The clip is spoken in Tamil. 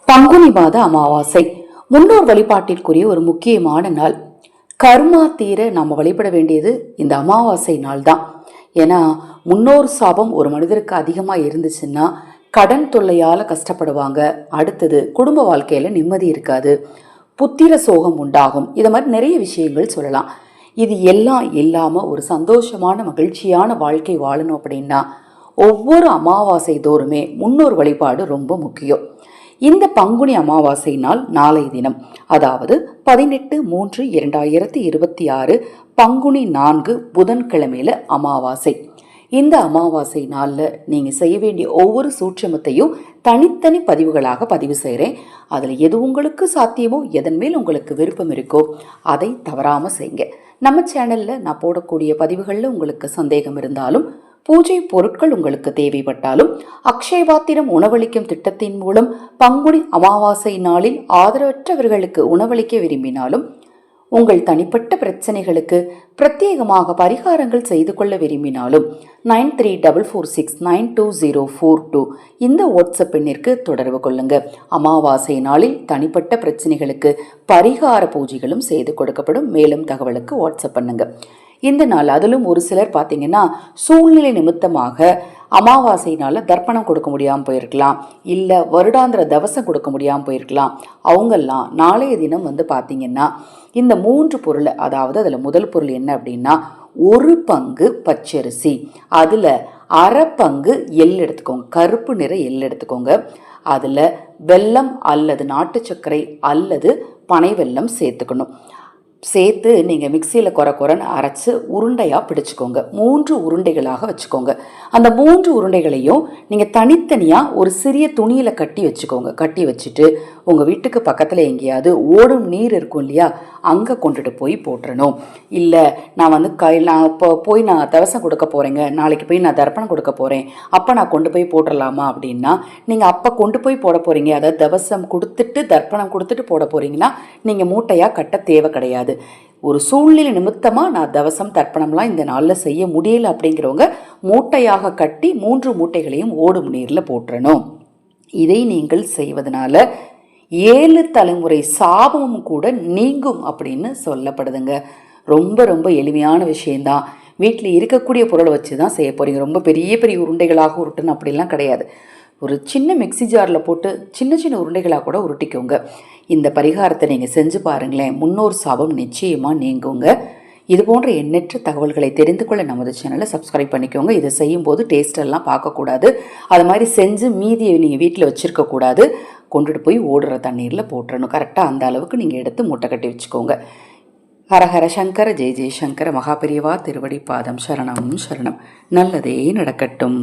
பங்குனி மாத அமாவாசை முன்னோர் வழிபாட்டிற்குரிய ஒரு முக்கியமான நாள். கர்மா தீர நம்ம வழிபட வேண்டியது இந்த அமாவாசை நாள் தான். ஏன்னா முன்னோர் சாபம் ஒரு மனிதருக்கு அதிகமாக இருந்துச்சுன்னா கடன் தொல்லையால் கஷ்டப்படுவாங்க. அடுத்தது குடும்ப வாழ்க்கையில் நிம்மதி இருக்காது, புத்திர சோகம் உண்டாகும். இதை மாதிரி நிறைய விஷயங்கள் சொல்லலாம். இது எல்லாம் இல்லாமல் ஒரு சந்தோஷமான மகிழ்ச்சியான வாழ்க்கை வாழணும் அப்படின்னா ஒவ்வொரு அமாவாசை தோறுமே முன்னோர் வழிபாடு ரொம்ப முக்கியம். இந்த பங்குனி அமாவாசை நாள் நாளை தினம், அதாவது 18/3/2026 பங்குனி 4 புதன்கிழமையில அமாவாசை. இந்த அமாவாசை நாளில் நீங்கள் செய்ய வேண்டிய ஒவ்வொரு சூட்சமத்தையும் தனித்தனி பதிவுகளாக பதிவு செய்கிறேன். அதில் எது உங்களுக்கு சாத்தியமோ, எதன் மேல் உங்களுக்கு விருப்பம் இருக்கோ அதை தவறாமல் செய்யுங்க. நம்ம சேனலில் நான் போடக்கூடிய பதிவுகளில் உங்களுக்கு சந்தேகம் இருந்தாலும், பூஜை பொருட்கள் உங்களுக்கு தேவைப்பட்டாலும், அக்ஷயபாத்திரம் உணவளிக்கும் திட்டத்தின் மூலம் பங்குனி அமாவாசை நாளில் ஆதரவற்றவர்களுக்கு உணவளிக்க விரும்பினாலும், உங்கள் தனிப்பட்ட பிரச்சனைகளுக்கு பிரத்யேகமாக பரிகாரங்கள் செய்து கொள்ள விரும்பினாலும் 9344692042 இந்த வாட்ஸ்அப் எண்ணிற்கு தொடர்பு கொள்ளுங்க. அமாவாசை நாளில் தனிப்பட்ட பிரச்சனைகளுக்கு பரிகார பூஜைகளும் செய்து கொடுக்கப்படும். மேலும் தகவலுக்கு வாட்ஸ்அப் பண்ணுங்க. இந்த நாள் அதிலும் ஒரு சிலர் பார்த்தீங்கன்னா சூழ்நிலை நிமித்தமாக அமாவாசைனால தர்ப்பணம் கொடுக்க முடியாமல் போயிருக்கலாம், இல்லை வருடாந்திர தவசம் கொடுக்க முடியாமல் போயிருக்கலாம். அவங்கெல்லாம் நாளைய தினம் பார்த்தீங்கன்னா இந்த 3 பொருளை, அதாவது அதில் முதல் பொருள் என்ன அப்படின்னா 1 பங்கு பச்சரிசி, அதில் அரை பங்கு எள் எடுத்துக்கோங்க, கருப்பு நிற எள் எடுத்துக்கோங்க. அதில் வெல்லம் அல்லது நாட்டு சர்க்கரை அல்லது பனை வெல்லம் சேர்த்துக்கணும். சேர்த்து நீங்கள் மிக்சியில் குறைன்னு அரைச்சி உருண்டையாக பிடிச்சிக்கோங்க. 3 உருண்டைகளாக வச்சுக்கோங்க. அந்த 3 உருண்டைகளையும் நீங்கள் தனித்தனியாக ஒரு சிறிய துணியில் கட்டி வச்சுக்கோங்க. கட்டி வச்சுட்டு உங்கள் வீட்டுக்கு பக்கத்தில் எங்கேயாவது ஓடும் நீர் இருக்கும் இல்லையா, அங்கே கொண்டுட்டு போய் போட்டுறணும். இல்லை நான் இப்போ போய் நான் தவசம் கொடுக்க போகிறேங்க, நாளைக்கு போய் நான் தர்ப்பணம் கொடுக்க போகிறேன், அப்போ நான் கொண்டு போய் போட்டுடலாமா அப்படின்னா, நீங்கள் அப்போ கொண்டு போய் போட போகிறீங்க, அதாவது தவசம் கொடுத்துட்டு தர்ப்பணம் கொடுத்துட்டு போட போகிறீங்கன்னா நீங்கள் மூட்டையாக கட்ட தேவை கிடையாது. ஒரு சூழ்நிலை நிமித்தமாக நான் தவசம் தர்ப்பணம்லாம் இந்த நாளில் செய்ய முடியல அப்படிங்கிறவங்க மூட்டையாக கட்டி 3 மூட்டைகளையும் ஓடும் நீரில் போட்டுறணும். இதை நீங்கள் செய்வதனால 7 தலைமுறை சாபமும் கூட நீங்கும் அப்படின்னு சொல்லப்படுதுங்க. ரொம்ப ரொம்ப எளிமையான விஷயந்தான். வீட்டில் இருக்கக்கூடிய பொருளை வச்சு தான் செய்ய போகிறீங்க. ரொம்ப பெரிய பெரிய உருண்டைகளாக உருட்டணும் அப்படிலாம் கிடையாது. ஒரு சின்ன மிக்சி ஜாரில் போட்டு சின்ன சின்ன உருண்டைகளாக கூட உருட்டிக்கோங்க. இந்த பரிகாரத்தை நீங்கள் செஞ்சு பாருங்களேன், முன்னோர் சாபம் நிச்சயமாக நீங்குங்க. இது போன்ற எண்ணற்ற தகவல்களை தெரிந்து கொள்ள நமது சேனலை சப்ஸ்கிரைப் பண்ணிக்கோங்க. இதை செய்யும்போது டேஸ்டெல்லாம் பார்க்கக்கூடாது. அது மாதிரி செஞ்சு மீதியை நீங்கள் வீட்டில் வச்சுருக்கக்கூடாது. கொண்டுட்டு போய் ஓடுற தண்ணீரில் போட்டுறணும். கரெக்டாக அந்த அளவுக்கு நீங்கள் எடுத்து மூட்டை கட்டி வச்சுக்கோங்க. ஹரஹர சங்கர ஜெய ஜெயசங்கர. மகாபெரிவா திருவடி பாதம் சரணம் சரணம். நல்லதே நடக்கட்டும்.